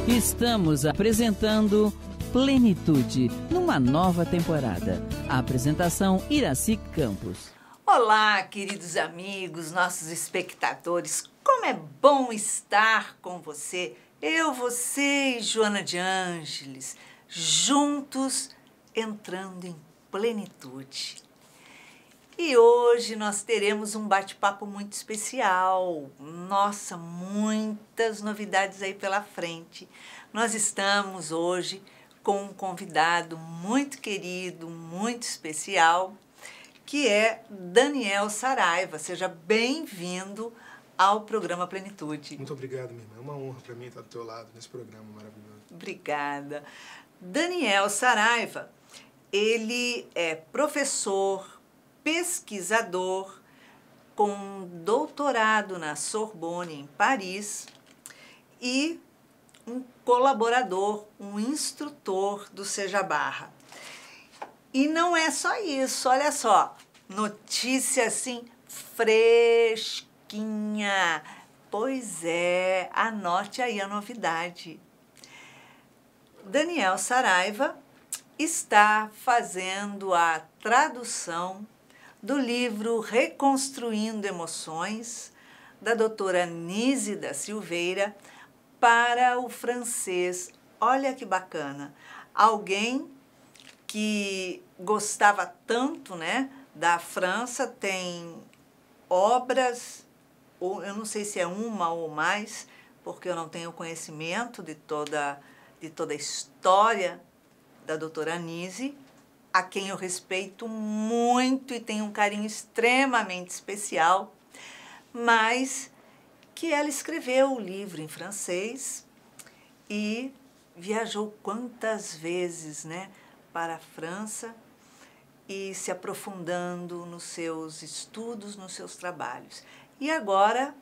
Estamos apresentando Plenitude, numa nova temporada. A apresentação Iraci Campos. Olá, queridos amigos, nossos espectadores. Como é bom estar com você. Eu, você e Joana de Ângeles, juntos entrando em plenitude. E hoje nós teremos um bate-papo muito especial. Nossa, muitas novidades aí pela frente. Nós estamos hoje com um convidado muito querido, muito especial, que é Daniel Saraiva. Seja bem-vindo ao programa Plenitude. Muito obrigado, minha irmã. É uma honra para mim estar do teu lado nesse programa maravilhoso. Obrigada. Daniel Saraiva, ele é professor, pesquisador, com doutorado na Sorbonne, em Paris, e um colaborador, um instrutor do Seja Barra. E não é só isso, olha só, notícia assim fresquinha. Pois é, anote aí a novidade. Daniel Saraiva está fazendo a tradução do livro Reconstruindo Emoções, da doutora Nise da Silveira, para o francês. Olha que bacana. Alguém que gostava tanto, né, da França, tem obras, ou eu não sei se é uma ou mais, porque eu não tenho conhecimento de toda a história da doutora Nise, a quem eu respeito muito e tenho um carinho extremamente especial, mas que ela escreveu o livro em francês e viajou quantas vezes, né, para a França e se aprofundando nos seus estudos, nos seus trabalhos. E agora,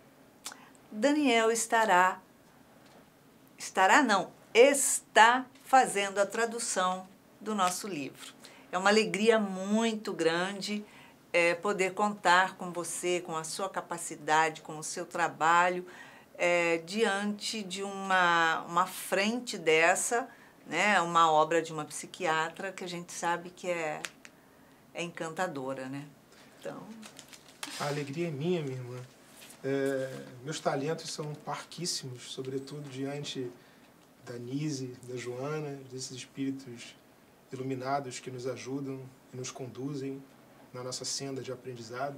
Daniel está fazendo a tradução do nosso livro. É uma alegria muito grande poder contar com você, com a sua capacidade, com o seu trabalho, diante de uma frente dessa, né, uma obra de uma psiquiatra que a gente sabe que é encantadora, né? Então... A alegria é minha irmã. Meus talentos são parquíssimos, sobretudo diante da Nise, da Joana, desses espíritos iluminados que nos ajudam e nos conduzem na nossa senda de aprendizado.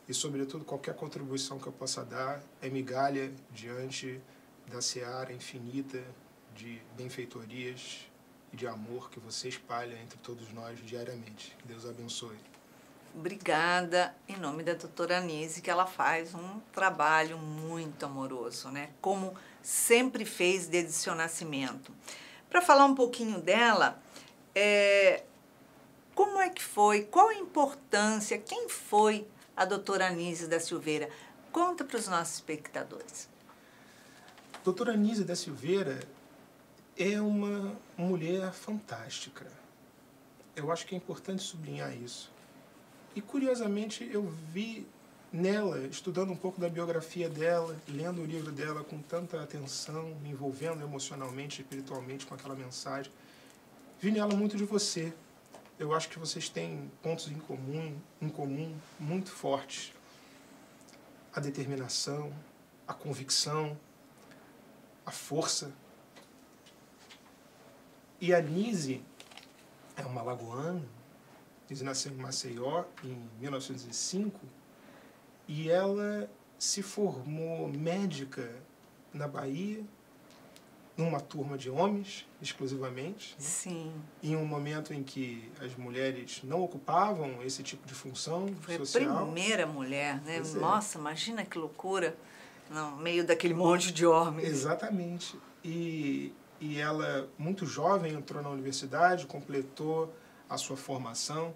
E, sobretudo, qualquer contribuição que eu possa dar é migalha diante da seara infinita de benfeitorias e de amor que você espalha entre todos nós diariamente. Que Deus abençoe. Obrigada, em nome da doutora Nise, que ela faz um trabalho muito amoroso, né? Como sempre fez desde seu nascimento. Para falar um pouquinho dela, como é que foi, qual a importância, quem foi a doutora Nise da Silveira? Conta para os nossos espectadores. Doutora Nise da Silveira é uma mulher fantástica. Eu acho que é importante sublinhar isso. E, curiosamente, eu vi nela, estudando um pouco da biografia dela, lendo o livro dela com tanta atenção, me envolvendo emocionalmente, espiritualmente com aquela mensagem, vi nela muito de você. Eu acho que vocês têm pontos em comum muito fortes. A determinação, a convicção, a força. E a Nise é uma alagoana. Nise nasceu em Maceió em 1905 e ela se formou médica na Bahia, numa turma de homens, exclusivamente. Sim. Em um momento em que as mulheres não ocupavam esse tipo de função social. Foi a primeira mulher, né? Pois Nossa, imagina que loucura, no meio daquele monte de homens. Exatamente. E ela, muito jovem, entrou na universidade, completou a sua formação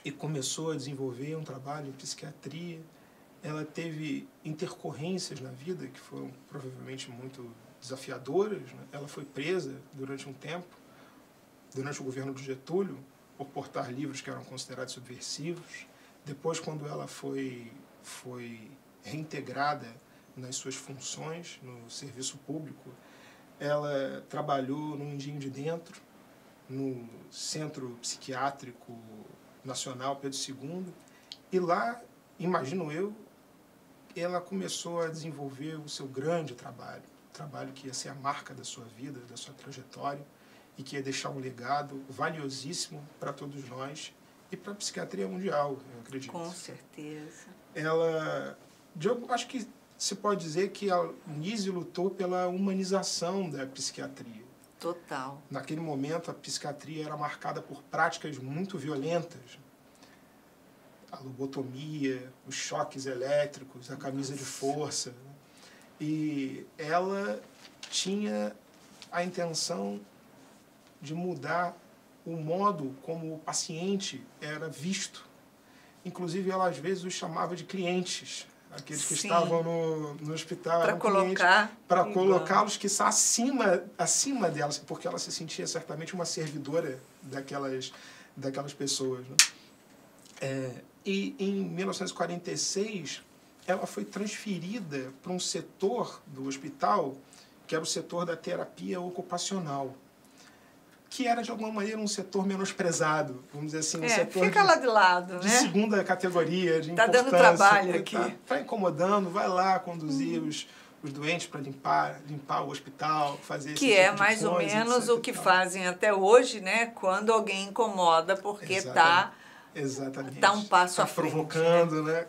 e começou a desenvolver um trabalho em psiquiatria. Ela teve intercorrências na vida que foram provavelmente muito desafiadoras, né? Ela foi presa durante um tempo, durante o governo de Getúlio, por portar livros que eram considerados subversivos. Depois, quando ela foi reintegrada nas suas funções no serviço público, ela trabalhou no Mindinho de Dentro, no Centro Psiquiátrico Nacional Pedro II, e lá, imagino eu, ela começou a desenvolver o seu grande trabalho, trabalho que ia ser a marca da sua vida, da sua trajetória, e que ia deixar um legado valiosíssimo para todos nós e para a psiquiatria mundial, eu acredito. Com certeza. Ela, acho que se pode dizer que a Nise lutou pela humanização da psiquiatria. Total. Naquele momento, a psiquiatria era marcada por práticas muito violentas. A lobotomia, os choques elétricos, a camisa de força. E ela tinha a intenção de mudar o modo como o paciente era visto. Inclusive, ela às vezes os chamava de clientes, aqueles que estavam no hospital. Para colocá-los que são acima delas, porque ela se sentia certamente uma servidora daquelas pessoas, né? E em 1946, ela foi transferida para um setor do hospital, que era o setor da terapia ocupacional, que era, de alguma maneira, um setor menosprezado, vamos dizer assim, um setor fica lá de lado, de né? segunda categoria, de importância. Está dando trabalho aqui. Está incomodando, vai lá conduzir os doentes para limpar o hospital, fazer esse tipo tipo de mais ou menos o que fazem até hoje, né? Quando alguém incomoda porque está um passo à frente. Provocando, né?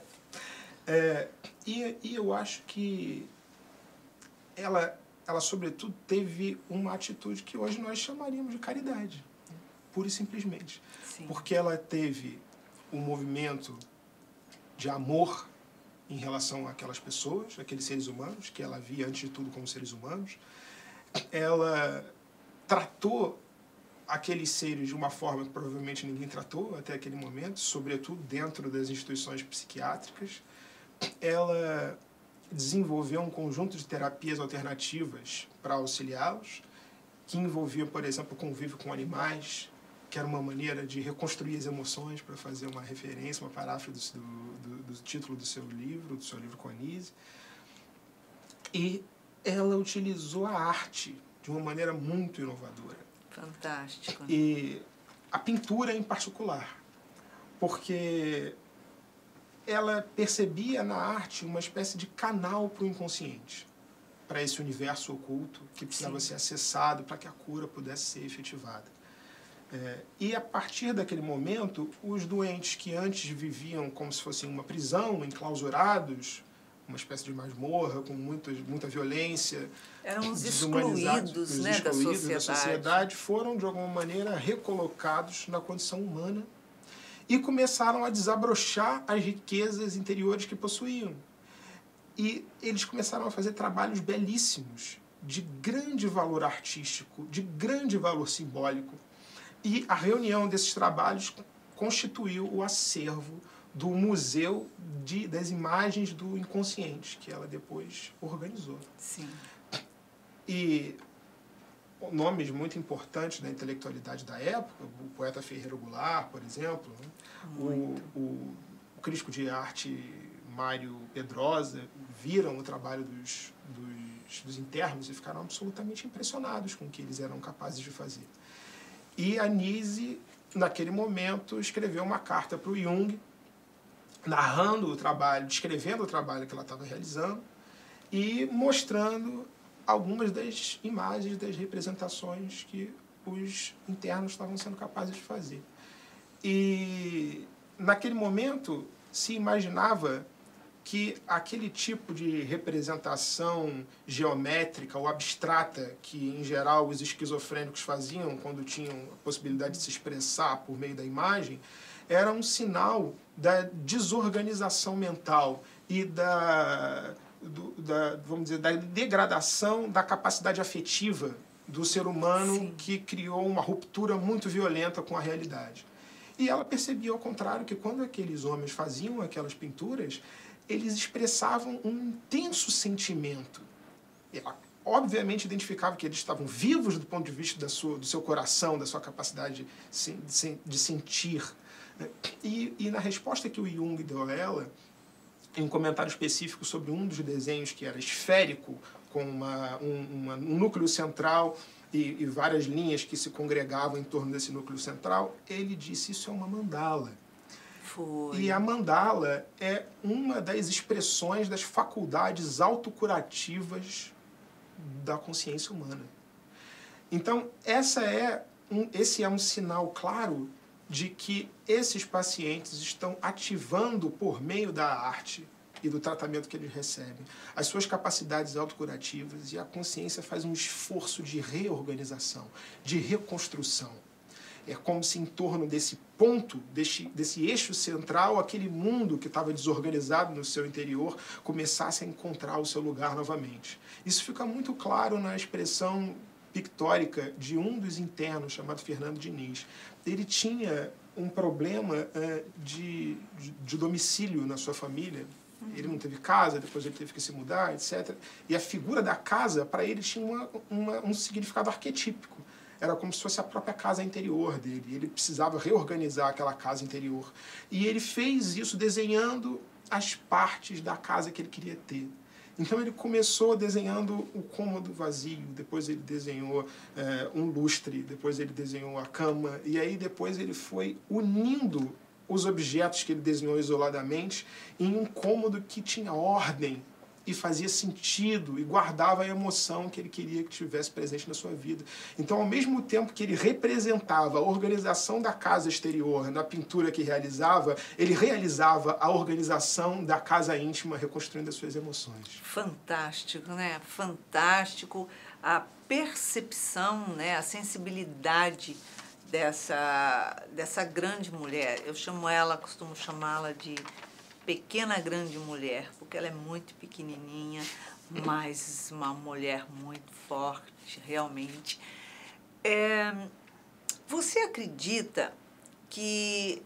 E eu acho que ela, sobretudo, teve uma atitude que hoje nós chamaríamos de caridade, pura e simplesmente. Sim. Porque ela teve um movimento de amor em relação àquelas pessoas, aqueles seres humanos, que ela via, antes de tudo, como seres humanos. Ela tratou aqueles seres de uma forma que provavelmente ninguém tratou até aquele momento, sobretudo dentro das instituições psiquiátricas. Ela desenvolveu um conjunto de terapias alternativas para auxiliá-los, que envolvia, por exemplo, o convívio com animais, que era uma maneira de reconstruir as emoções, para fazer uma referência, uma paráfrase do título do seu livro com a Nise. E ela utilizou a arte de uma maneira muito inovadora. Fantástico. E a pintura em particular, porque ela percebia na arte uma espécie de canal para o inconsciente, para esse universo oculto que precisava ser acessado para que a cura pudesse ser efetivada. E a partir daquele momento, os doentes que antes viviam como se fossem uma prisão, enclausurados, uma espécie de masmorra, com muita violência, eram os excluídos, né, da sociedade, foram, de alguma maneira, recolocados na condição humana e começaram a desabrochar as riquezas interiores que possuíam. E eles começaram a fazer trabalhos belíssimos, de grande valor artístico, de grande valor simbólico. E a reunião desses trabalhos constituiu o acervo do Museu das Imagens do Inconsciente, que ela depois organizou. Sim. E nomes muito importantes da intelectualidade da época, o poeta Ferreira Goulart, por exemplo, né? o crítico de arte Mário Pedrosa, viram o trabalho dos internos e ficaram absolutamente impressionados com o que eles eram capazes de fazer. E a Nise, naquele momento, escreveu uma carta para o Jung, narrando o trabalho, descrevendo o trabalho que ela estava realizando e mostrando algumas das imagens, das representações que os internos estavam sendo capazes de fazer. E, naquele momento, se imaginava que aquele tipo de representação geométrica ou abstrata que, em geral, os esquizofrênicos faziam quando tinham a possibilidade de se expressar por meio da imagem, era um sinal da desorganização mental e vamos dizer, da degradação da capacidade afetiva do ser humano. Sim. Que criou uma ruptura muito violenta com a realidade. E ela percebia, ao contrário, que quando aqueles homens faziam aquelas pinturas, eles expressavam um intenso sentimento. Ela, obviamente, identificava que eles estavam vivos do ponto de vista do seu coração, da sua capacidade de sentir. E na resposta que o Jung deu a ela, em um comentário específico sobre um dos desenhos que era esférico, com um núcleo central e várias linhas que se congregavam em torno desse núcleo central, ele disse: isso é uma mandala. Foi. E a mandala é uma das expressões das faculdades autocurativas da consciência humana. Então, esse é um sinal claro de que esses pacientes estão ativando, por meio da arte e do tratamento que eles recebem, as suas capacidades autocurativas, e a consciência faz um esforço de reorganização, de reconstrução. É como se em torno desse ponto, desse eixo central, aquele mundo que estava desorganizado no seu interior começasse a encontrar o seu lugar novamente. Isso fica muito claro na expressão pictórica de um dos internos, chamado Fernando Diniz. Ele tinha um problema de domicílio na sua família. Ele não teve casa, depois ele teve que se mudar, etc. E a figura da casa, para ele, tinha um significado arquetípico. Era como se fosse a própria casa interior dele. Ele precisava reorganizar aquela casa interior. E ele fez isso desenhando as partes da casa que ele queria ter. Então ele começou desenhando o cômodo vazio, depois ele desenhou um lustre, depois ele desenhou a cama, e aí depois ele foi unindo os objetos que ele desenhou isoladamente em um cômodo que tinha ordem e fazia sentido e guardava a emoção que ele queria que tivesse presente na sua vida. Então, ao mesmo tempo que ele representava a organização da casa exterior na pintura que realizava, ele realizava a organização da casa íntima, reconstruindo as suas emoções. Fantástico, né? Fantástico a percepção, né? A sensibilidade dessa grande mulher. Eu costumo chamá-la de pequena grande mulher, porque ela é muito pequenininha, mas uma mulher muito forte, realmente. Você acredita que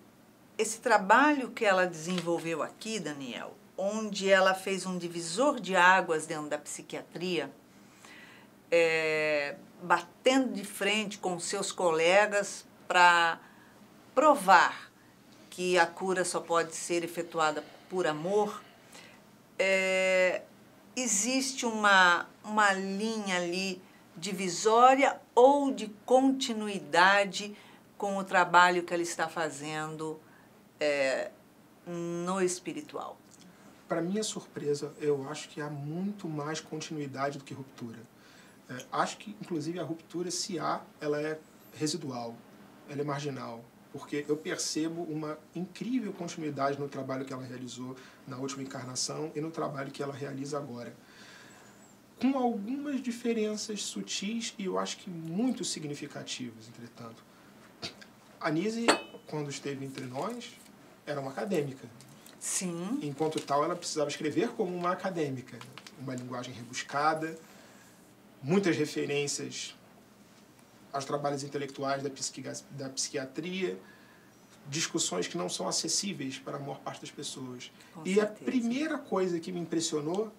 esse trabalho que ela desenvolveu aqui, Daniel, onde ela fez um divisor de águas dentro da psiquiatria, batendo de frente com seus colegas para provar que a cura só pode ser efetuada por amor, existe uma linha ali divisória ou de continuidade com o trabalho que ela está fazendo no espiritual? Para minha surpresa, eu acho que há muito mais continuidade do que ruptura. Acho que, inclusive, a ruptura, se há, ela é residual, ela é marginal, porque eu percebo uma incrível continuidade no trabalho que ela realizou na última encarnação e no trabalho que ela realiza agora. Com algumas diferenças sutis e eu acho que muito significativas, entretanto. A Nise, quando esteve entre nós, era uma acadêmica. Sim. Enquanto tal, ela precisava escrever como uma acadêmica. Uma linguagem rebuscada, muitas referências aos trabalhos intelectuais da psiquiatria, discussões que não são acessíveis para a maior parte das pessoas. E a primeira coisa que me impressionou,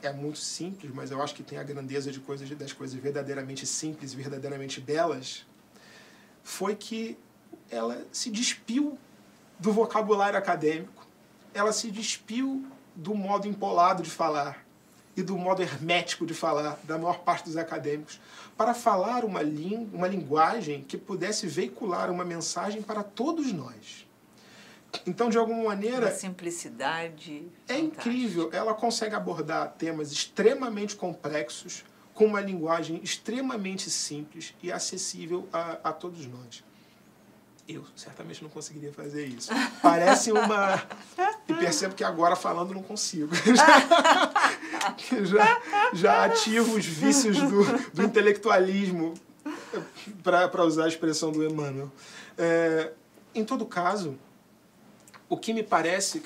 é muito simples, mas eu acho que tem a grandeza das coisas verdadeiramente simples, verdadeiramente belas, foi que ela se despiu do vocabulário acadêmico, ela se despiu do modo empolado de falar e do modo hermético de falar da maior parte dos acadêmicos, para falar uma linguagem que pudesse veicular uma mensagem para todos nós. Então, de alguma maneira... A simplicidade... É incrível. Ela consegue abordar temas extremamente complexos com uma linguagem extremamente simples e acessível a todos nós. Eu certamente não conseguiria fazer isso. Parece uma... E percebo que agora falando não consigo. Já ativo os vícios do intelectualismo, para usar a expressão do Emmanuel. Em todo caso, o que me parece...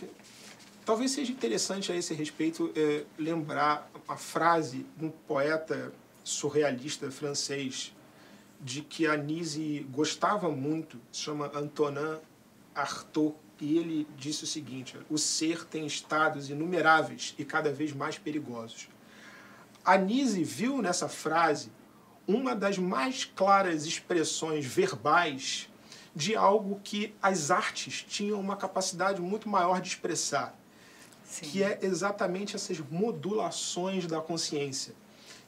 Talvez seja interessante a esse respeito lembrar a frase de um poeta surrealista francês, de que a Nise gostava muito, se chama Antonin Artaud, e ele disse o seguinte: o ser tem estados inumeráveis e cada vez mais perigosos. A Nise viu nessa frase uma das mais claras expressões verbais de algo que as artes tinham uma capacidade muito maior de expressar. Sim. Que é exatamente essas modulações da consciência.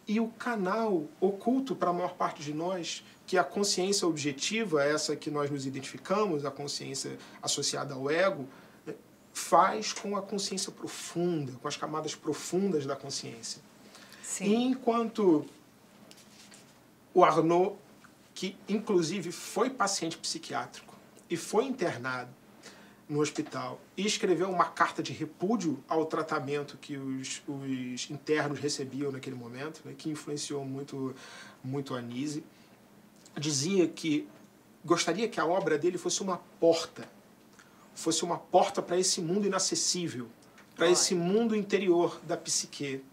E o canal oculto para a maior parte de nós, que é a consciência objetiva, essa que nós nos identificamos, a consciência associada ao ego, faz com a consciência profunda, com as camadas profundas da consciência. Sim. E enquanto o Arnaud, que inclusive foi paciente psiquiátrico e foi internado no hospital e escreveu uma carta de repúdio ao tratamento que os internos recebiam naquele momento, né, que influenciou muito a Nise, dizia que gostaria que a obra dele fosse uma porta para esse mundo inacessível, para esse mundo interior da psique.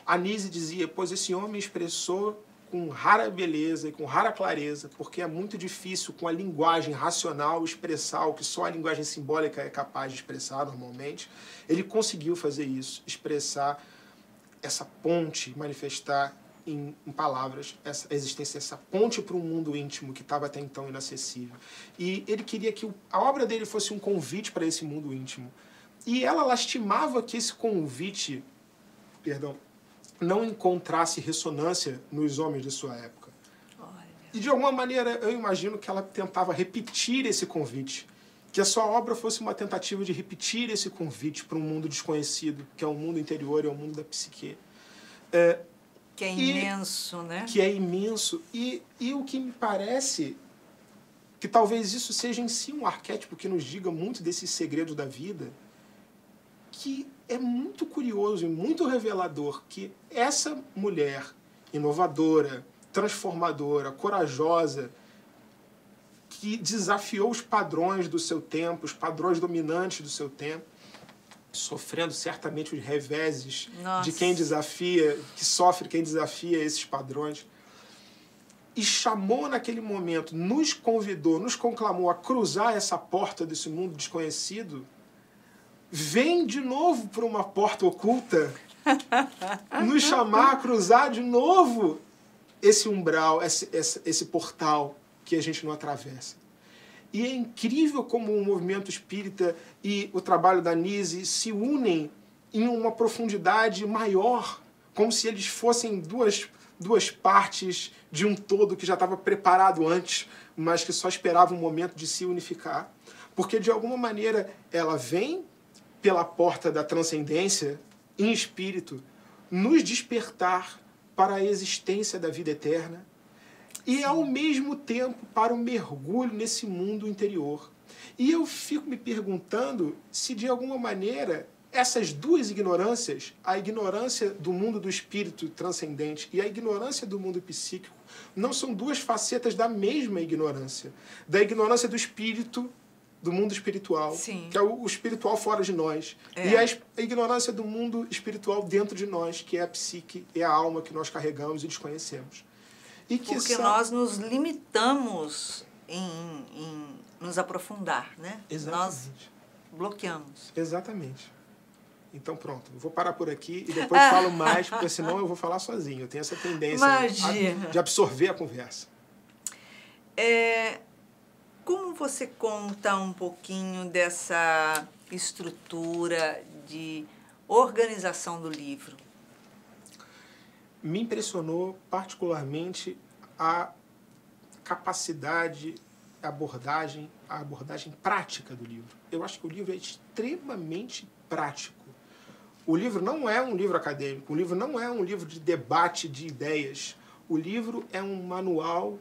A Nise dizia, pois esse homem expressou com rara beleza e com rara clareza, porque é muito difícil com a linguagem racional expressar o que só a linguagem simbólica é capaz de expressar normalmente. Ele conseguiu fazer isso, expressar essa ponte, manifestar em palavras essa existência, essa ponte para um mundo íntimo que estava até então inacessível. E ele queria que a obra dele fosse um convite para esse mundo íntimo. E ela lastimava que esse convite, não encontrasse ressonância nos homens de sua época. Olha. E de alguma maneira eu imagino que ela tentava repetir esse convite, que a sua obra fosse uma tentativa de repetir esse convite para um mundo desconhecido, que é o mundo interior, é o mundo da psique. Que é imenso, né? Que é imenso. E o que me parece que talvez isso seja em si um arquétipo que nos diga muito desses segredos da vida, que é muito curioso e muito revelador que essa mulher inovadora, transformadora, corajosa, que desafiou os padrões do seu tempo, os padrões dominantes do seu tempo, sofrendo certamente os reveses de quem desafia, que sofre quem desafia esses padrões, e chamou naquele momento, nos convidou, nos conclamou a cruzar essa porta desse mundo desconhecido, vem de novo por uma porta oculta, nos chamar a cruzar de novo esse umbral, esse portal que a gente não atravessa. E é incrível como o movimento espírita e o trabalho da Nise se unem em uma profundidade maior, como se eles fossem duas partes de um todo que já estava preparado antes, mas que só esperava um momento de se unificar. Porque, de alguma maneira, ela vem pela porta da transcendência, em espírito, nos despertar para a existência da vida eterna e, ao mesmo tempo, para o mergulho nesse mundo interior. E eu fico me perguntando se, de alguma maneira, essas duas ignorâncias, a ignorância do mundo do espírito transcendente e a ignorância do mundo psíquico, não são duas facetas da mesma ignorância. Da ignorância do espírito, do mundo espiritual, Sim. que é o espiritual fora de nós, e a ignorância do mundo espiritual dentro de nós, que é a psique, é a alma que nós carregamos e desconhecemos. E que porque nós nos limitamos em nos aprofundar, né? Exatamente. Nós bloqueamos. Exatamente. Então pronto, eu vou parar por aqui e depois falo mais, porque senão eu vou falar sozinho. Eu tenho essa tendência de absorver a conversa. Como você conta um pouquinho dessa estrutura de organização do livro? Me impressionou particularmente a capacidade, a abordagem prática do livro. Eu acho que o livro é extremamente prático. O livro não é um livro acadêmico, o livro não é um livro de debate de ideias. O livro é um manual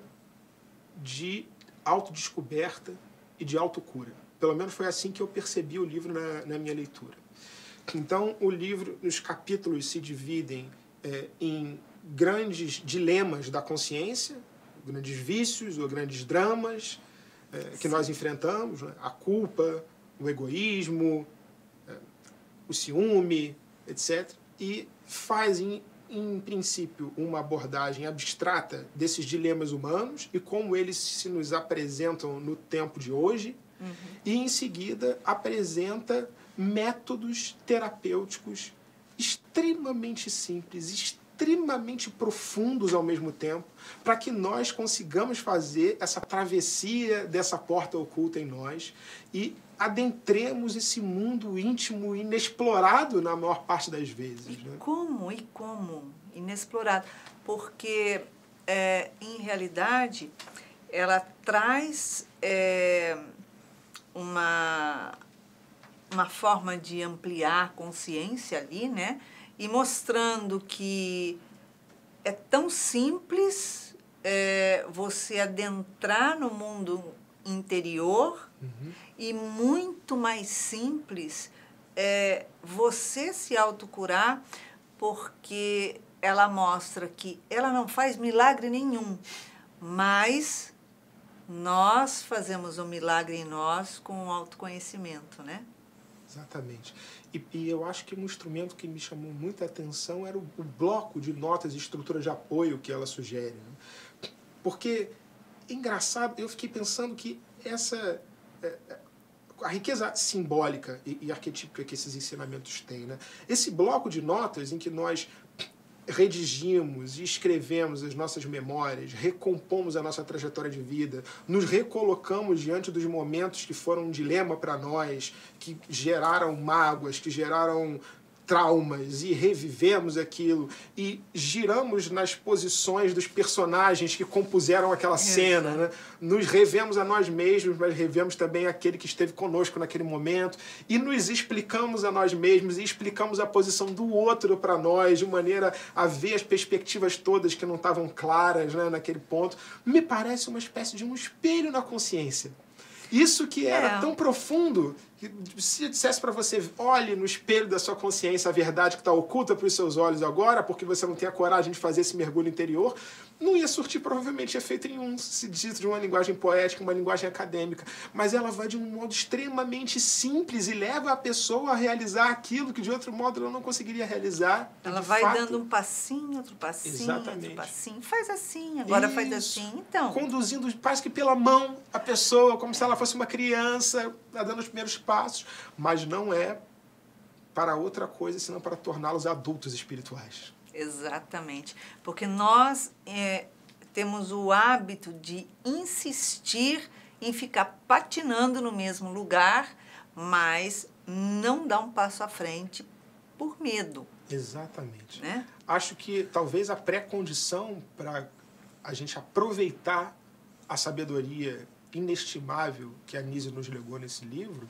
de autodescoberta e de autocura. Pelo menos foi assim que eu percebi o livro na minha leitura. Então, o livro, os capítulos se dividem em grandes dilemas da consciência, grandes vícios ou grandes dramas que nós enfrentamos, né? A culpa, o egoísmo, o ciúme, etc. E faz, em princípio, uma abordagem abstrata desses dilemas humanos e como eles se nos apresentam no tempo de hoje, e, em seguida, apresenta métodos terapêuticos extremamente simples, extremamente profundos ao mesmo tempo, para que nós consigamos fazer essa travessia dessa porta oculta em nós e adentremos esse mundo íntimo inexplorado na maior parte das vezes. E como inexplorado? Porque, em realidade, ela traz uma forma de ampliar a consciência ali, né? E mostrando que é tão simples você adentrar no mundo interior e muito mais simples você se autocurar, porque ela mostra que ela não faz milagre nenhum, mas nós fazemos um milagre em nós com o autoconhecimento, né? Exatamente. E eu acho que um instrumento que me chamou muita atenção era o bloco de notas e estrutura de apoio que ela sugere. Né? Porque, engraçado, eu fiquei pensando que a riqueza simbólica e arquetípica que esses ensinamentos têm, né? Esse bloco de notas em que nós redigimos e escrevemos as nossas memórias, recompomos a nossa trajetória de vida, nos recolocamos diante dos momentos que foram um dilema para nós, que geraram mágoas, que geraram traumas, e revivemos aquilo e giramos nas posições dos personagens que compuseram aquela cena, né? Nos revemos a nós mesmos, mas revemos também aquele que esteve conosco naquele momento e nos explicamos a nós mesmos e explicamos a posição do outro para nós, de maneira a ver as perspectivas todas que não estavam claras, né, naquele ponto. Me parece uma espécie de um espelho na consciência. Isso que era tão profundo, que se eu dissesse para você, olhe no espelho da sua consciência a verdade que está oculta para os seus olhos agora, porque você não tem a coragem de fazer esse mergulho interior, não ia surtir provavelmente efeito nenhum, se dito de uma linguagem poética, uma linguagem acadêmica. Mas ela vai de um modo extremamente simples e leva a pessoa a realizar aquilo que de outro modo ela não conseguiria realizar. Ela vai dando um passinho, outro passinho, exatamente, outro passinho. Faz assim, agora faz assim. Então, conduzindo quase que pela mão a pessoa, como se ela fosse uma criança, dando os primeiros passos. Mas não é para outra coisa, senão para torná-los adultos espirituais. Exatamente, porque nós temos o hábito de insistir em ficar patinando no mesmo lugar, mas não dar um passo à frente por medo. Exatamente. Né? Acho que talvez a pré-condição para a gente aproveitar a sabedoria inestimável que a Nise nos legou nesse livro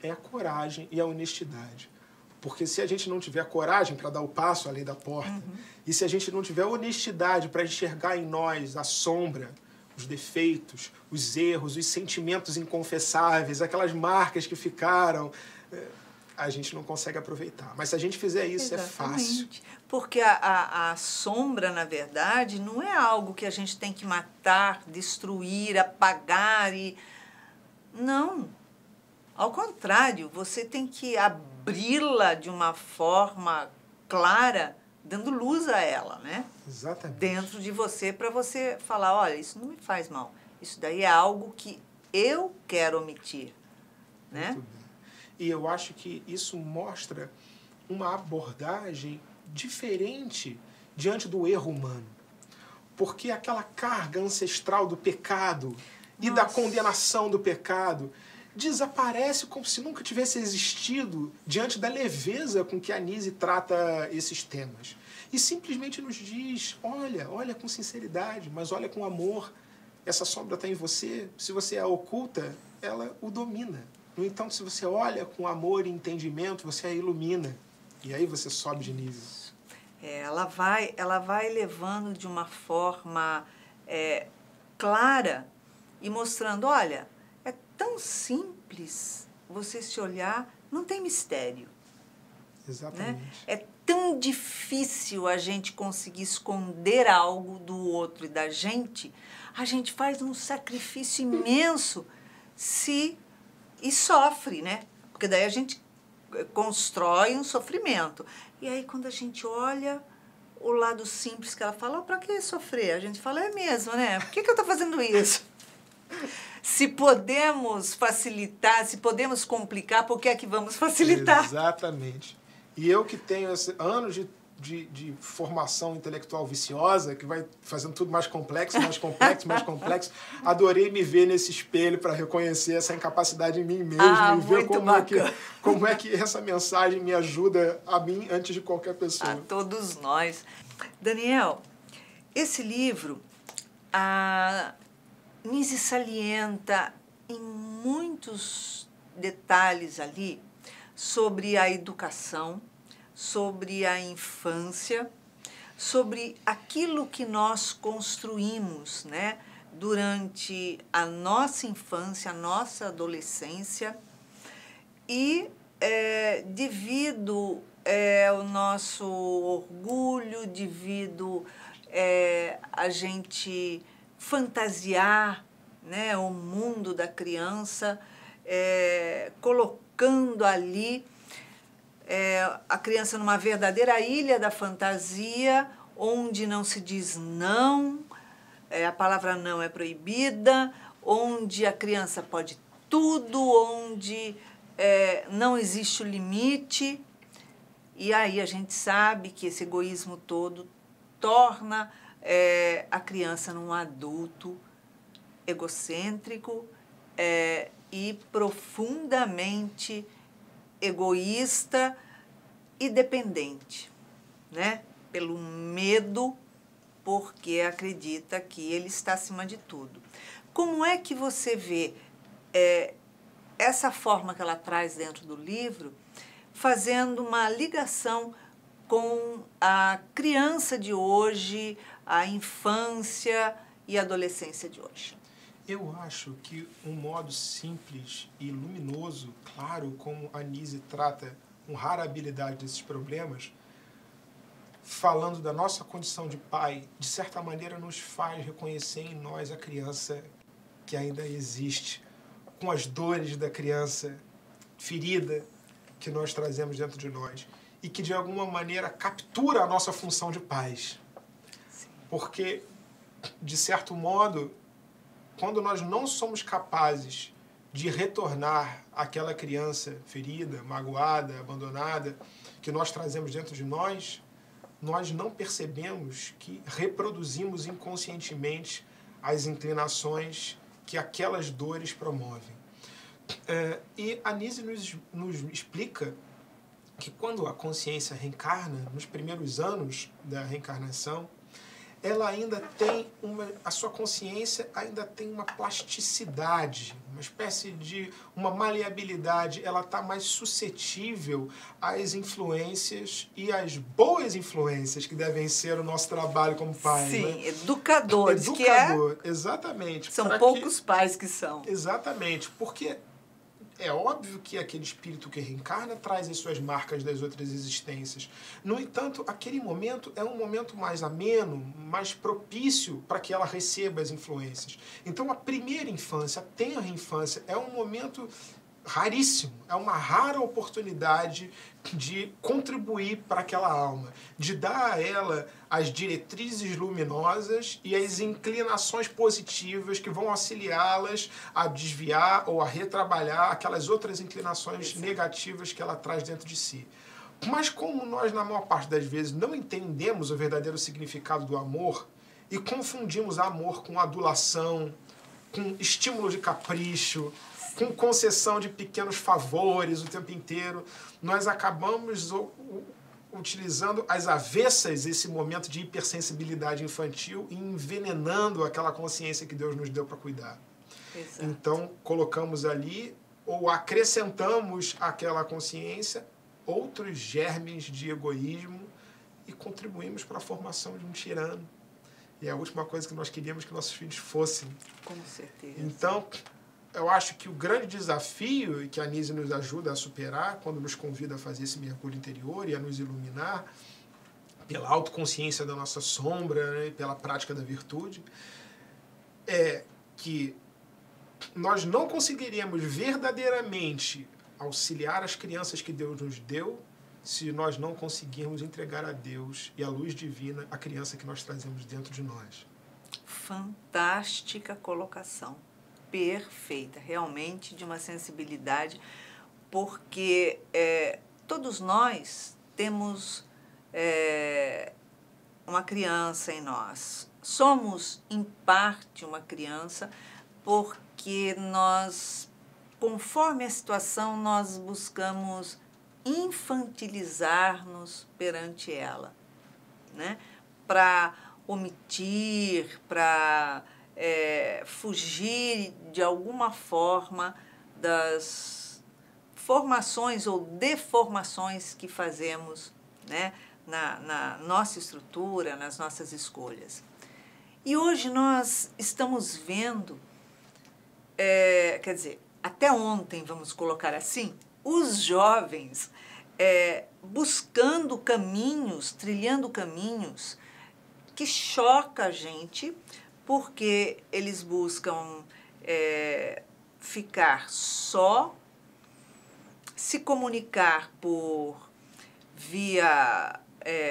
é a coragem e a honestidade. Porque se a gente não tiver coragem para dar o passo além da porta, e se a gente não tiver honestidade para enxergar em nós a sombra, os defeitos, os erros, os sentimentos inconfessáveis, aquelas marcas que ficaram, a gente não consegue aproveitar. Mas se a gente fizer isso, exatamente, é fácil. Porque a sombra, na verdade, não é algo que a gente tem que matar, destruir, apagar. Não. Ao contrário, você tem que abri-la de uma forma clara, dando luz a ela, né? Exatamente. Dentro de você, para você falar, olha, isso não me faz mal. Isso daí é algo que eu quero omitir, né? Muito bem. E eu acho que isso mostra uma abordagem diferente diante do erro humano. Porque aquela carga ancestral do pecado e da condenação do pecado desaparece como se nunca tivesse existido diante da leveza com que a Nise trata esses temas. E simplesmente nos diz, olha com sinceridade, mas olha com amor. Essa sombra está em você. Se você a oculta, ela o domina. No entanto, se você olha com amor e entendimento, você a ilumina. E aí você sobe de nível. Ela vai levando de uma forma clara e mostrando, olha, é tão simples você se olhar, não tem mistério. Exatamente. Né? É tão difícil a gente conseguir esconder algo do outro e da gente. A gente faz um sacrifício imenso e sofre, né? Porque daí a gente constrói um sofrimento. E aí, quando a gente olha o lado simples que ela fala, para que sofrer? A gente fala, é mesmo, né? Por que eu estou fazendo isso? Se podemos facilitar, se podemos complicar, por que é que vamos facilitar? Exatamente. E eu que tenho anos de formação intelectual viciosa, que vai fazendo tudo mais complexo, mais complexo, mais complexo. Adorei me ver nesse espelho para reconhecer essa incapacidade em mim mesmo e ver como é que essa mensagem me ajuda a mim antes de qualquer pessoa. A todos nós. Daniel, esse livro, a Nise salienta em muitos detalhes ali sobre a educação, sobre a infância, sobre aquilo que nós construímos, né, durante a nossa infância, a nossa adolescência, e devido ao nosso orgulho, devido a gente fantasiar, né, o mundo da criança, colocando ali a criança numa verdadeira ilha da fantasia, onde não se diz não, a palavra não é proibida, onde a criança pode tudo, onde não existe o limite. E aí a gente sabe que esse egoísmo todo torna a criança num adulto egocêntrico e profundamente egoísta e dependente, né? Pelo medo, porque acredita que ele está acima de tudo. Como é que você vê essa forma que ela traz dentro do livro, fazendo uma ligação com a criança de hoje, a infância e a adolescência de hoje? Eu acho que um modo simples e luminoso, claro, como a Nise trata com rara habilidade desses problemas, falando da nossa condição de pai, de certa maneira nos faz reconhecer em nós a criança que ainda existe, com as dores da criança ferida que nós trazemos dentro de nós e que de alguma maneira captura a nossa função de pais. Porque, de certo modo, quando nós não somos capazes de retornar àquela criança ferida, magoada, abandonada, que nós trazemos dentro de nós, nós não percebemos que reproduzimos inconscientemente as inclinações que aquelas dores promovem. E a Nise nos explica que quando a consciência reencarna, nos primeiros anos da reencarnação, ela ainda tem a sua consciência ainda tem uma plasticidade, uma espécie de uma maleabilidade, ela está mais suscetível às influências e às boas influências que devem ser o nosso trabalho como pais. Sim, né? educadores. Educador, exatamente. São poucos pais que são. Exatamente, porque é óbvio que aquele espírito que reencarna traz as suas marcas das outras existências. No entanto, aquele momento é um momento mais ameno, mais propício para que ela receba as influências. Então, a primeira infância, a tenra infância, é um momento raríssimo, é uma rara oportunidade de contribuir para aquela alma, de dar a ela as diretrizes luminosas e as inclinações positivas que vão auxiliá-las a desviar ou a retrabalhar aquelas outras inclinações negativas que ela traz dentro de si. Mas como nós, na maior parte das vezes, não entendemos o verdadeiro significado do amor e confundimos amor com adulação, com estímulo de capricho, com concessão de pequenos favores o tempo inteiro, nós acabamos utilizando às avessas esse momento de hipersensibilidade infantil e envenenando aquela consciência que Deus nos deu para cuidar. Exato. Então, colocamos ali, ou acrescentamos àquela consciência, outros germes de egoísmo e contribuímos para a formação de um tirano. E é a última coisa que nós queríamos que nossos filhos fossem. Com certeza. Então, eu acho que o grande desafio, e que a Nise nos ajuda a superar, quando nos convida a fazer esse mergulho interior e a nos iluminar, pela autoconsciência da nossa sombra, né, e pela prática da virtude, é que nós não conseguiríamos verdadeiramente auxiliar as crianças que Deus nos deu se nós não conseguirmos entregar a Deus e a luz divina a criança que nós trazemos dentro de nós. Fantástica colocação. Perfeita, realmente de uma sensibilidade, porque todos nós temos uma criança em nós. Somos, em parte, uma criança porque nós, conforme a situação, nós buscamos infantilizar-nos perante ela, né? Para omitir, para fugir de alguma forma das formações ou deformações que fazemos, né? Na nossa estrutura, nas nossas escolhas. E hoje nós estamos vendo, quer dizer, até ontem, vamos colocar assim, os jovens buscando caminhos, trilhando caminhos que choca a gente, porque eles buscam ficar só, se comunicar via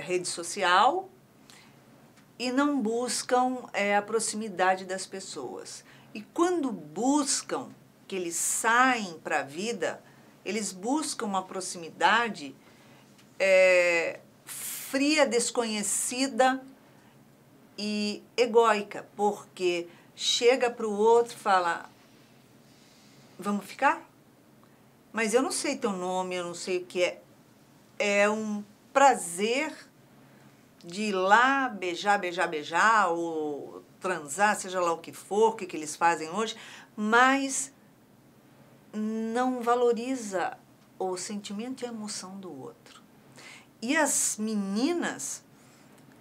rede social e não buscam a proximidade das pessoas. E quando buscam, que eles saem para a vida, eles buscam uma proximidade fria, desconhecida e egóica, porque chega para o outro e fala, vamos ficar? Mas eu não sei teu nome, eu não sei o que é. É um prazer de ir lá beijar, ou transar, seja lá o que for, o que eles fazem hoje, mas não valoriza o sentimento e a emoção do outro. E as meninas,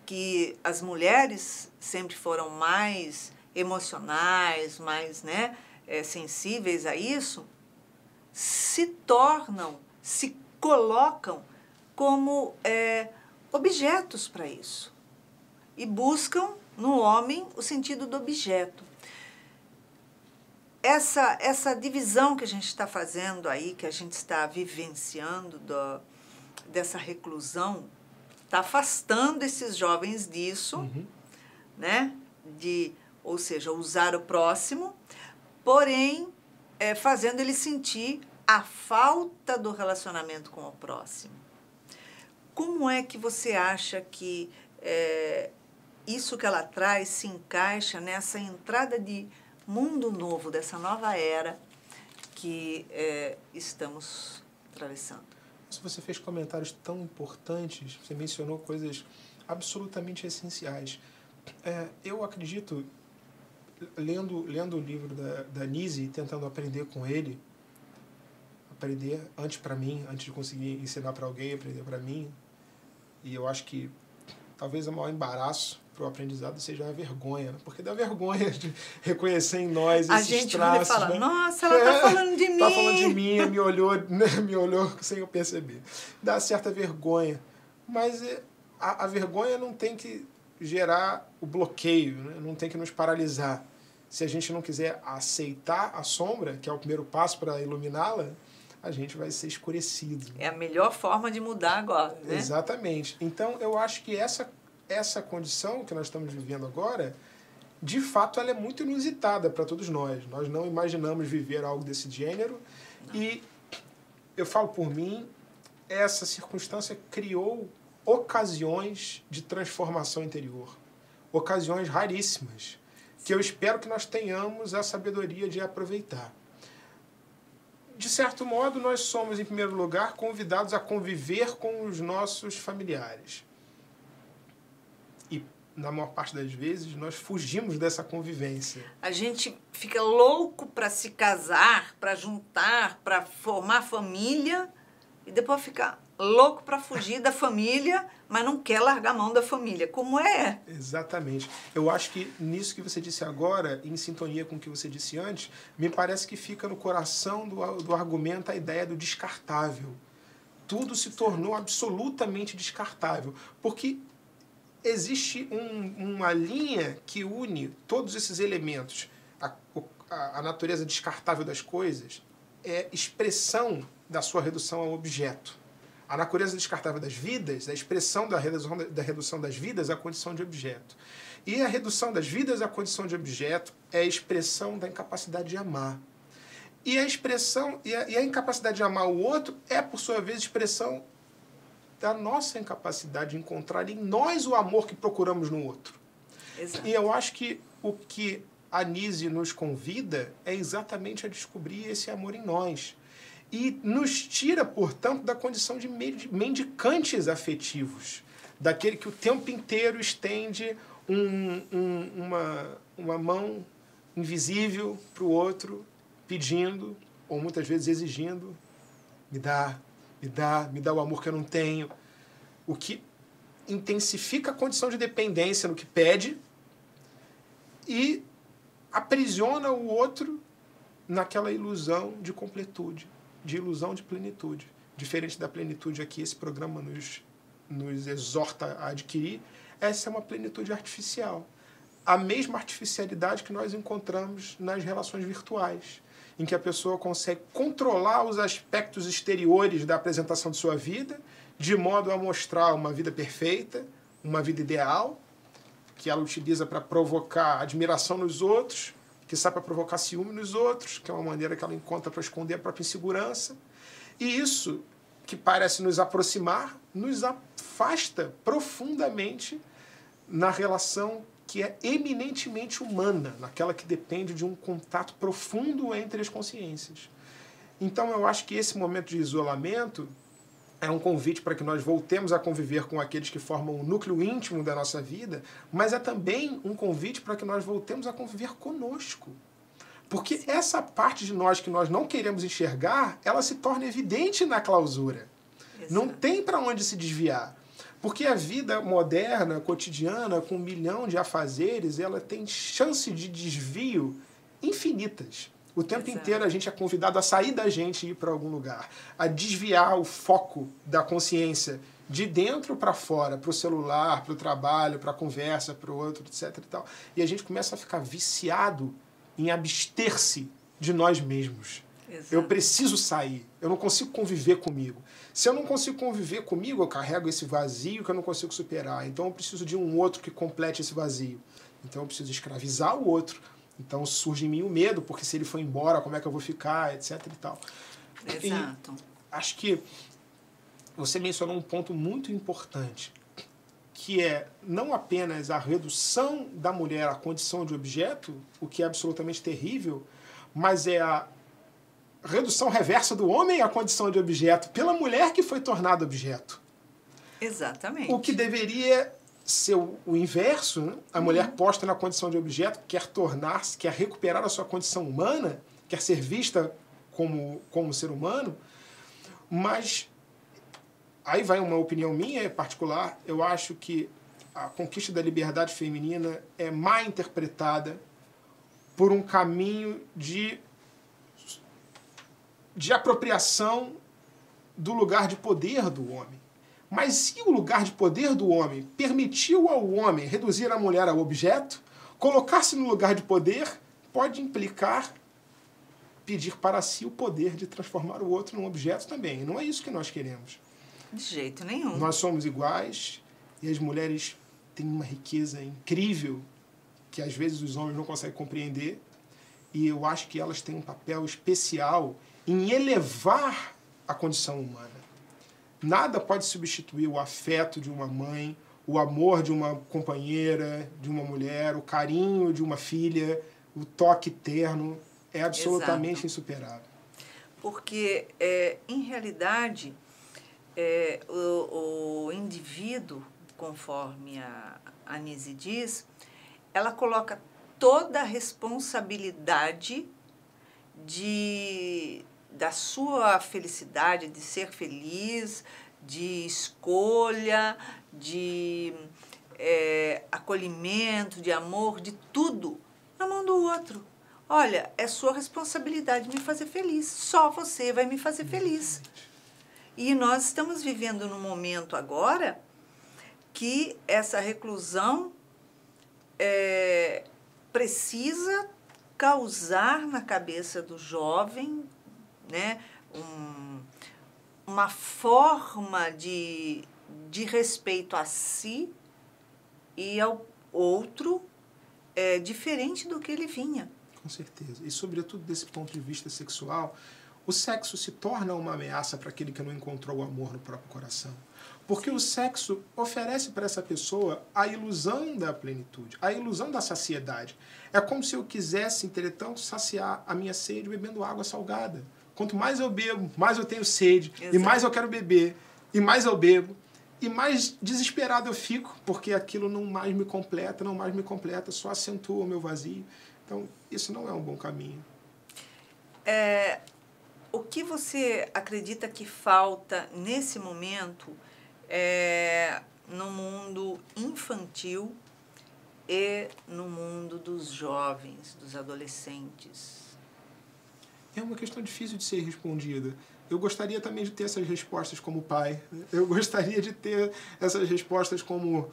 que as mulheres sempre foram mais emocionais, mais, né, sensíveis a isso, se tornam, se colocam como objetos para isso. E buscam no homem o sentido do objeto. Essa divisão que a gente está fazendo aí, que a gente está vivenciando dessa reclusão, está afastando esses jovens disso, né? Ou seja, usar o próximo, porém, fazendo ele sentir a falta do relacionamento com o próximo. Como é que você acha que isso que ela traz se encaixa nessa entrada de mundo novo, dessa nova era que estamos atravessando? Você fez comentários tão importantes, você mencionou coisas absolutamente essenciais. Eu acredito, lendo o livro da Nise, tentando aprender com ele, aprender antes para mim, antes de conseguir ensinar para alguém, aprender para mim, e eu acho que talvez o maior embaraço para o aprendizado seja a vergonha, porque dá vergonha de reconhecer em nós esses traços. A gente vai falar, né? Nossa, ela está falando de mim. Está falando de mim, me olhou sem eu perceber. Dá certa vergonha, mas a vergonha não tem que gerar o bloqueio, né? Não tem que nos paralisar. Se a gente não quiser aceitar a sombra, que é o primeiro passo para iluminá-la, a gente vai ser escurecido. É a melhor forma de mudar agora, né? Exatamente. Então, eu acho que essa condição que nós estamos vivendo agora, de fato, ela é muito inusitada para todos nós. Nós não imaginamos viver algo desse gênero. Não. E eu falo por mim, essa circunstância criou ocasiões de transformação interior. Ocasiões raríssimas, que eu espero que nós tenhamos a sabedoria de aproveitar. De certo modo, nós somos, em primeiro lugar, convidados a conviver com os nossos familiares. E, na maior parte das vezes, nós fugimos dessa convivência. A gente fica louco para se casar, para juntar, para formar família, e depois fica louco para fugir da família, mas não quer largar a mão da família. Como é? Exatamente. Eu acho que nisso que você disse agora, em sintonia com o que você disse antes, me parece que fica no coração do argumento a ideia do descartável. Tudo se tornou absolutamente descartável, porque existe uma linha que une todos esses elementos. A natureza descartável das coisas é expressão da sua redução ao objeto. A natureza descartável das vidas, a expressão da redução das vidas à condição de objeto. E a redução das vidas à condição de objeto é a expressão da incapacidade de amar. E a incapacidade de amar o outro é, por sua vez, expressão da nossa incapacidade de encontrar em nós o amor que procuramos no outro. Exato. E eu acho que o que a Nise nos convida é exatamente a descobrir esse amor em nós. E nos tira, portanto, da condição de mendicantes afetivos, daquele que o tempo inteiro estende uma mão invisível para o outro, pedindo, ou muitas vezes exigindo, me dá o amor que eu não tenho. O que intensifica a condição de dependência no que pede e aprisiona o outro naquela ilusão de completude, de ilusão de plenitude. Diferente da plenitude aqui, esse programa nos exorta a adquirir, essa é uma plenitude artificial. A mesma artificialidade que nós encontramos nas relações virtuais, em que a pessoa consegue controlar os aspectos exteriores da apresentação de sua vida, de modo a mostrar uma vida perfeita, uma vida ideal, que ela utiliza para provocar admiração nos outros, que sai para provocar ciúme nos outros, que é uma maneira que ela encontra para esconder a própria insegurança. E isso, que parece nos aproximar, nos afasta profundamente na relação que é eminentemente humana, naquela que depende de um contato profundo entre as consciências. Então, eu acho que esse momento de isolamento é um convite para que nós voltemos a conviver com aqueles que formam o núcleo íntimo da nossa vida, mas é também um convite para que nós voltemos a conviver conosco. Porque essa parte de nós que nós não queremos enxergar, ela se torna evidente na clausura. Exato. Não tem para onde se desviar. Porque a vida moderna, cotidiana, com 1 milhão de afazeres, ela tem chance de desvio infinitas. O tempo inteiro a gente é convidado a sair da gente e ir para algum lugar, a desviar o foco da consciência de dentro para fora, para o celular, para o trabalho, para a conversa, para o outro, etc. E tal. E a gente começa a ficar viciado em abster-se de nós mesmos. Exato. Eu preciso sair, eu não consigo conviver comigo. Se eu não consigo conviver comigo, eu carrego esse vazio que eu não consigo superar. Então eu preciso de um outro que complete esse vazio. Então eu preciso escravizar o outro. Então surge em mim o medo, porque se ele for embora, como é que eu vou ficar, etc. e tal. Exato. E acho que você mencionou um ponto muito importante, que é não apenas a redução da mulher à condição de objeto, o que é absolutamente terrível, mas é a redução reversa do homem à condição de objeto pela mulher que foi tornada objeto. Exatamente. O que deveria ser o inverso, né? A mulher posta na condição de objeto quer tornar-se, quer recuperar a sua condição humana, quer ser vista como ser humano, mas aí vai uma opinião minha particular, eu acho que a conquista da liberdade feminina é mal interpretada por um caminho de apropriação do lugar de poder do homem. Mas se o lugar de poder do homem permitiu ao homem reduzir a mulher ao objeto, colocar-se no lugar de poder pode implicar pedir para si o poder de transformar o outro num objeto também. E não é isso que nós queremos. De jeito nenhum. Nós somos iguais e as mulheres têm uma riqueza incrível que às vezes os homens não conseguem compreender. E eu acho que elas têm um papel especial em elevar a condição humana. Nada pode substituir o afeto de uma mãe, o amor de uma companheira, de uma mulher, o carinho de uma filha, o toque terno. É absolutamente insuperável. Porque, em realidade, o indivíduo, conforme a Nise diz, ela coloca toda a responsabilidade da sua felicidade, de ser feliz, de escolha, de acolhimento, de amor, de tudo, na mão do outro. Olha, é sua responsabilidade me fazer feliz, só você vai me fazer feliz. E nós estamos vivendo num momento agora que essa reclusão precisa causar na cabeça do jovem, né, uma forma de respeito a si e ao outro diferente do que ele vinha. Com certeza. E, sobretudo, desse ponto de vista sexual, o sexo se torna uma ameaça para aquele que não encontrou o amor no próprio coração. Porque o sexo oferece para essa pessoa a ilusão da plenitude, a ilusão da saciedade. É como se eu quisesse, entretanto, saciar a minha sede bebendo água salgada. Quanto mais eu bebo, mais eu tenho sede, e mais eu quero beber, e mais eu bebo, e mais desesperado eu fico, porque aquilo não mais me completa, só acentua o meu vazio. Então, isso não é um bom caminho. O que você acredita que falta nesse momento no mundo infantil e no mundo dos jovens, dos adolescentes? É uma questão difícil de ser respondida. Eu gostaria também de ter essas respostas como pai. Eu gostaria de ter essas respostas como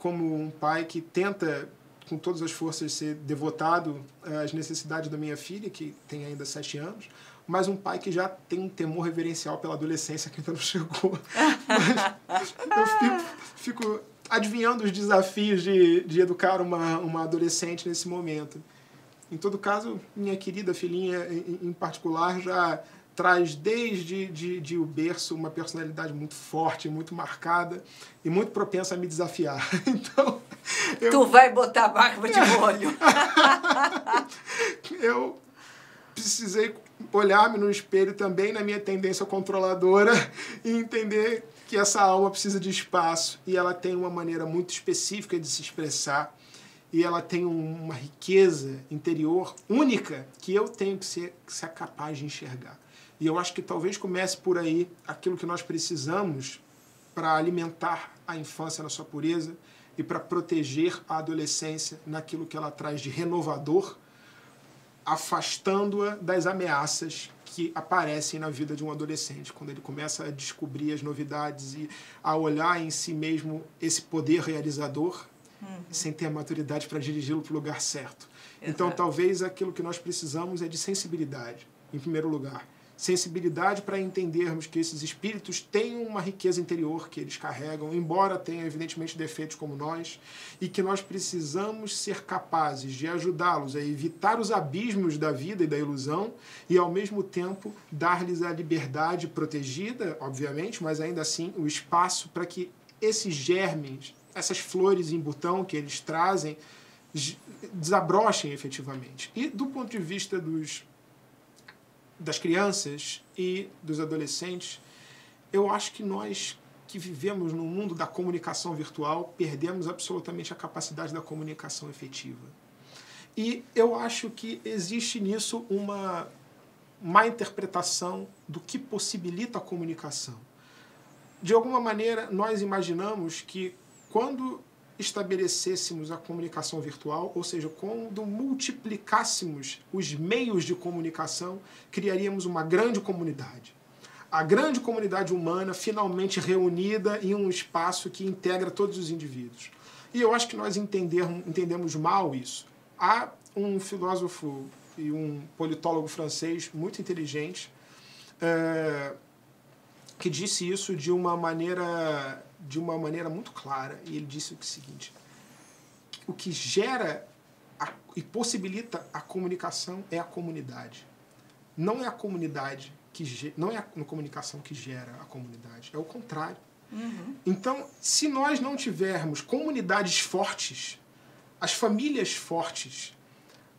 um pai que tenta, com todas as forças, ser devotado às necessidades da minha filha, que tem ainda 7 anos, mas um pai que já tem um temor reverencial pela adolescência que ainda não chegou. Mas eu fico adivinhando os desafios de educar uma adolescente nesse momento. Em todo caso, minha querida filhinha, em particular, já traz desde o berço uma personalidade muito forte, muito marcada e muito propensa a me desafiar. Então, Tu vai botar a barba de molho. Eu precisei olhar-me no espelho também na minha tendência controladora e entender que essa alma precisa de espaço e ela tem uma maneira muito específica de se expressar e ela tem uma riqueza interior única que eu tenho que ser capaz de enxergar. E eu acho que talvez comece por aí aquilo que nós precisamos para alimentar a infância na sua pureza e para proteger a adolescência naquilo que ela traz de renovador, afastando-a das ameaças que aparecem na vida de um adolescente, quando ele começa a descobrir as novidades e a olhar em si mesmo esse poder realizador, sem ter a maturidade para dirigi-lo para o lugar certo. Exato. Então, talvez aquilo que nós precisamos é de sensibilidade, em primeiro lugar. Sensibilidade para entendermos que esses espíritos têm uma riqueza interior que eles carregam, embora tenham, evidentemente, defeitos como nós, e que nós precisamos ser capazes de ajudá-los a evitar os abismos da vida e da ilusão e, ao mesmo tempo, dar-lhes a liberdade protegida, obviamente, mas ainda assim o espaço para que esses germes, essas flores em botão que eles trazem, desabrochem efetivamente. E, do ponto de vista das crianças e dos adolescentes, eu acho que nós que vivemos no mundo da comunicação virtual perdemos absolutamente a capacidade da comunicação efetiva. E eu acho que existe nisso uma má interpretação do que possibilita a comunicação. De alguma maneira, nós imaginamos que quando estabelecêssemos a comunicação virtual, ou seja, quando multiplicássemos os meios de comunicação, criaríamos uma grande comunidade. A grande comunidade humana finalmente reunida em um espaço que integra todos os indivíduos. E eu acho que nós entendemos mal isso. Há um filósofo e um politólogo francês muito inteligente que disse isso de uma maneira muito clara, e ele disse o seguinte: o que gera e possibilita a comunicação é a comunidade. Não é a comunidade não é a comunicação que gera a comunidade, é o contrário. Então, se nós não tivermos comunidades fortes, as famílias fortes,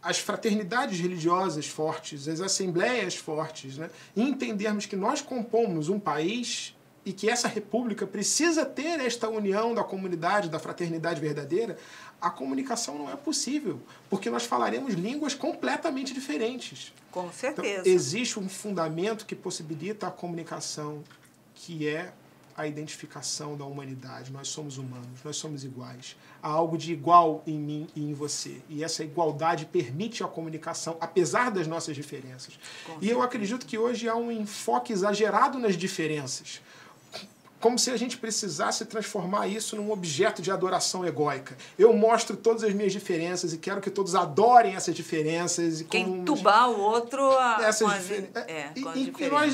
as fraternidades religiosas fortes, as assembleias fortes, né, e entendermos que nós compomos um país e que essa república precisa ter esta união da comunidade, da fraternidade verdadeira, a comunicação não é possível, porque nós falaremos línguas completamente diferentes. Com certeza. Então, existe um fundamento que possibilita a comunicação, que é a identificação da humanidade. Nós somos humanos, nós somos iguais. Há algo de igual em mim e em você. E essa igualdade permite a comunicação, apesar das nossas diferenças. E eu acredito que hoje há um enfoque exagerado nas diferenças, como se a gente precisasse transformar isso num objeto de adoração egóica. Eu mostro todas as minhas diferenças e quero que todos adorem essas diferenças. Quem entubar o outro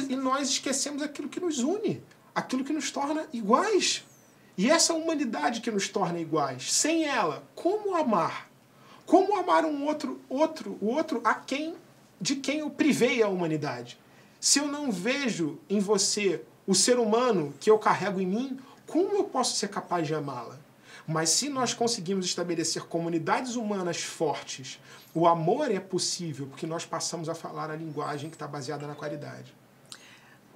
e nós esquecemos aquilo que nos une, aquilo que nos torna iguais. E essa humanidade que nos torna iguais, sem ela, como amar? Como amar o outro de quem eu privei a humanidade? Se eu não vejo em você o ser humano que eu carrego em mim, como eu posso ser capaz de amá-la? Mas se nós conseguimos estabelecer comunidades humanas fortes, o amor é possível, porque nós passamos a falar a linguagem que está baseada na caridade.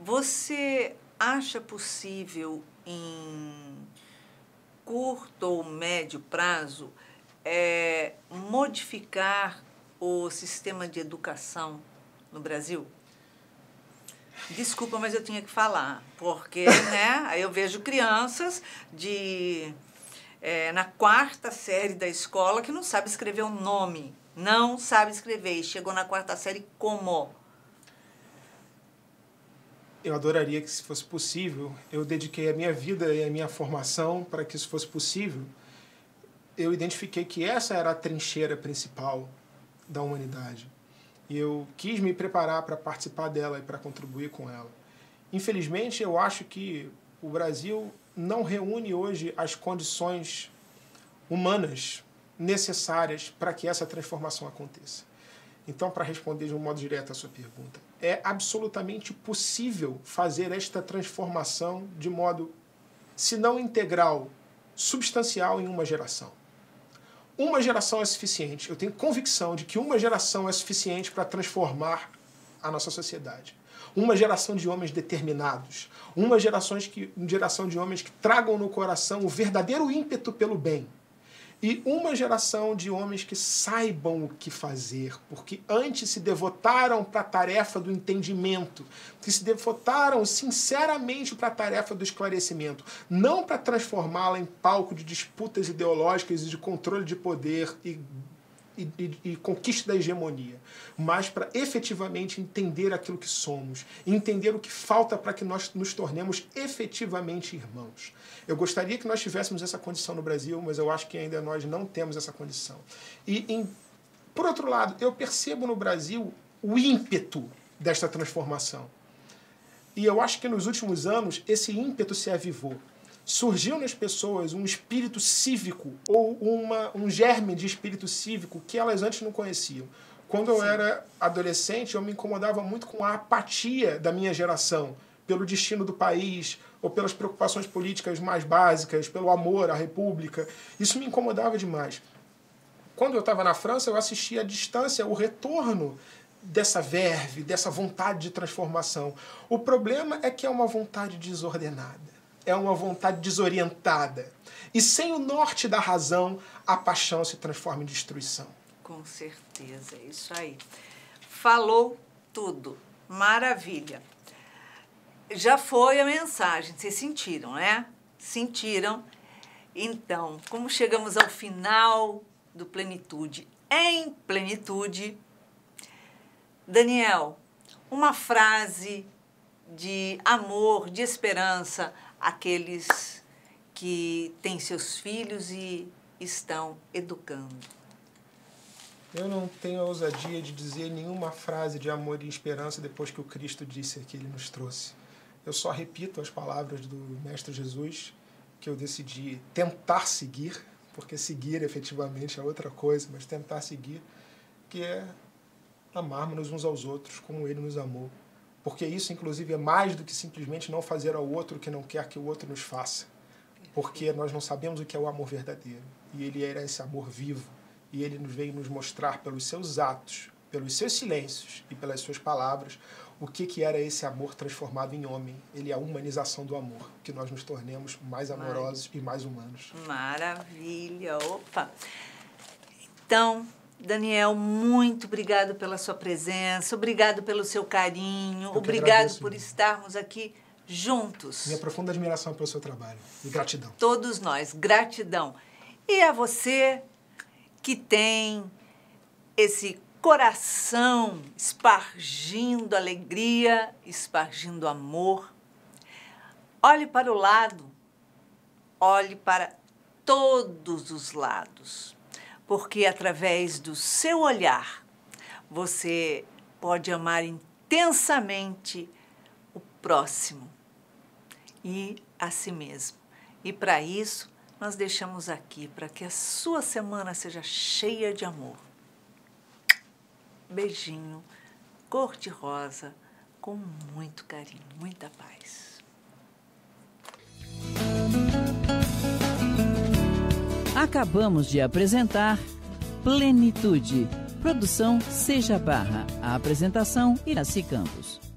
Você acha possível, em curto ou médio prazo, modificar o sistema de educação no Brasil? Desculpa, mas eu tinha que falar, porque né, eu vejo crianças na 4ª série da escola que não sabe escrever o nome, não sabe escrever, e chegou na 4ª série como? Eu adoraria que, se fosse possível, eu dediquei a minha vida e a minha formação para que isso fosse possível. Eu identifiquei que essa era a trincheira principal da humanidade. E eu quis me preparar para participar dela e para contribuir com ela. Infelizmente, eu acho que o Brasil não reúne hoje as condições humanas necessárias para que essa transformação aconteça. Então, para responder de um modo direto à sua pergunta, é absolutamente possível fazer esta transformação de modo, se não integral, substancial em uma geração. Uma geração é suficiente. Eu tenho convicção de que uma geração é suficiente para transformar a nossa sociedade. Uma geração de homens determinados. Uma geração de homens que tragam no coração o verdadeiro ímpeto pelo bem. E uma geração de homens que saibam o que fazer, porque antes se devotaram para a tarefa do entendimento, que se devotaram sinceramente para a tarefa do esclarecimento, não para transformá-la em palco de disputas ideológicas e de controle de poder e conquista da hegemonia, mas para efetivamente entender aquilo que somos, entender o que falta para que nós nos tornemos efetivamente irmãos. Eu gostaria que nós tivéssemos essa condição no Brasil, mas eu acho que ainda nós não temos essa condição. Por outro lado, eu percebo no Brasil o ímpeto desta transformação. E eu acho que nos últimos anos esse ímpeto se avivou. Surgiu nas pessoas um espírito cívico ou um germe de espírito cívico que elas antes não conheciam. Quando eu era adolescente, eu me incomodava muito com a apatia da minha geração pelo destino do país ou pelas preocupações políticas mais básicas, pelo amor à República. Isso me incomodava demais. Quando eu estava na França, eu assistia à distância o retorno dessa verve, dessa vontade de transformação. O problema é que é uma vontade desordenada. É uma vontade desorientada. E sem o norte da razão, a paixão se transforma em destruição. Com certeza, é isso aí. Falou tudo. Maravilha. Já foi a mensagem, vocês sentiram, né? Sentiram. Então, como chegamos ao final do Plenitude em Plenitude, Daniel, uma frase de amor, de esperança àqueles que têm seus filhos e estão educando. Eu não tenho a ousadia de dizer nenhuma frase de amor e esperança depois que o Cristo disse que Ele nos trouxe. Eu só repito as palavras do Mestre Jesus, que eu decidi tentar seguir, porque seguir efetivamente é outra coisa, mas tentar seguir, que é amarmos uns aos outros como Ele nos amou. Porque isso, inclusive, é mais do que simplesmente não fazer ao outro o que não quer que o outro nos faça. Porque nós não sabemos o que é o amor verdadeiro. E Ele era esse amor vivo. E Ele veio nos mostrar pelos seus atos, pelos seus silêncios e pelas suas palavras, o que era esse amor transformado em homem. Ele é a humanização do amor, que nós nos tornemos mais amorosos e mais humanos. Maravilha! Opa! Então, Daniel, muito obrigado pela sua presença, obrigado pelo seu carinho, obrigado por estarmos aqui juntos. Minha profunda admiração pelo seu trabalho e gratidão. Todos nós, gratidão. E a você que tem esse coração espargindo alegria, espargindo amor, olhe para o lado, olhe para todos os lados, porque através do seu olhar você pode amar intensamente o próximo e a si mesmo. E para isso, nós deixamos aqui para que a sua semana seja cheia de amor. Beijinho, cor-de-rosa, com muito carinho, muita paz. Acabamos de apresentar Plenitude. Produção Seja Barra. A apresentação Iraci Campos.